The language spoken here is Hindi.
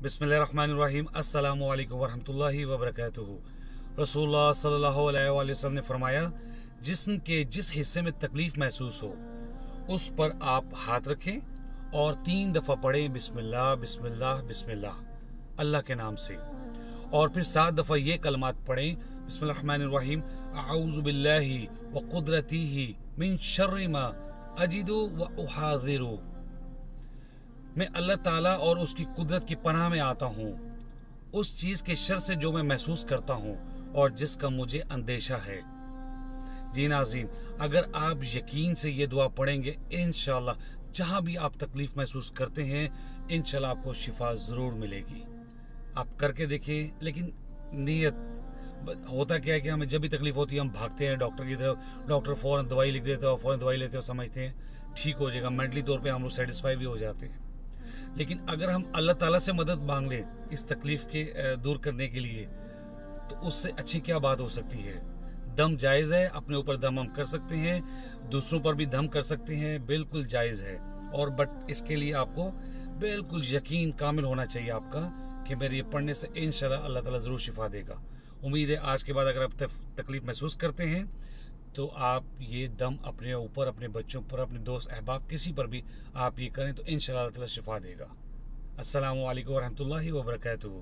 बिस्मिल्लाहिर्रहमानिर्रहीम। अस्सलामु अलैकुम वरहमतुल्लाहि वबरकातुहू। रसूलुल्लाह सल्लल्लाहु अलैहि वसल्लम ने फरमाया, जिस्म के जिस हिस्से में तकलीफ महसूस हो उस पर आप हाथ रखें और 3 दफ़ा पढ़ें बिस्मिल्लाह बिस्मिल्लाह बिस्मिल्लाह, अल्लाह के नाम से। और फिर 7 दफ़ा ये कलमात पढ़ें, बिस्मिल्लाहिर्रहमानिर्रहीम, अऊज़ु बिल्लाहि व कुदरतिही मिन शर्रि मा अजिदु व उहाज़िरु। मैं अल्लाह ताला और उसकी कुदरत की पनाह में आता हूँ उस चीज़ के शर से जो मैं महसूस करता हूँ और जिसका मुझे अंदेशा है। जी नाज़रीन, अगर आप यकीन से ये दुआ पढ़ेंगे इंशाअल्लाह जहाँ भी आप तकलीफ़ महसूस करते हैं इंशाअल्लाह आपको शिफा ज़रूर मिलेगी। आप करके देखें, लेकिन नीयत होता क्या है कि हमें जब भी तकलीफ़ होती है हम भागते हैं डॉक्टर की तरफ, डॉक्टर फ़ौरन दवाई लिख देता है और फ़ौरन दवाई लेते हो, समझते हैं ठीक हो जाएगा, मेंटली तौर पे हम लोग सेटिस्फाई भी हो जाते हैं। लेकिन अगर हम अल्लाह ताला से मदद मांग लें इस तकलीफ़ के दूर करने के लिए, तो उससे अच्छी क्या बात हो सकती है। दम जायज़ है, अपने ऊपर दम हम कर सकते हैं, दूसरों पर भी दम कर सकते हैं, बिल्कुल जायज़ है। और बट इसके लिए आपको बिल्कुल यकीन कामिल होना चाहिए आपका कि मेरे ये पढ़ने से इंशाअल्लाह अल्लाह ताला ज़रूर शिफा देगा। उम्मीद है आज के बाद अगर आप तकलीफ़ महसूस करते हैं तो आप ये दम अपने ऊपर, अपने बच्चों पर, अपने दोस्त अहबाब किसी पर भी आप ये करें तो इंशाअल्लाह अल्लाह ताला शिफा देगा। अस्सलामु अलैकुम वरहमतुल्लाहि वबरकातुहू।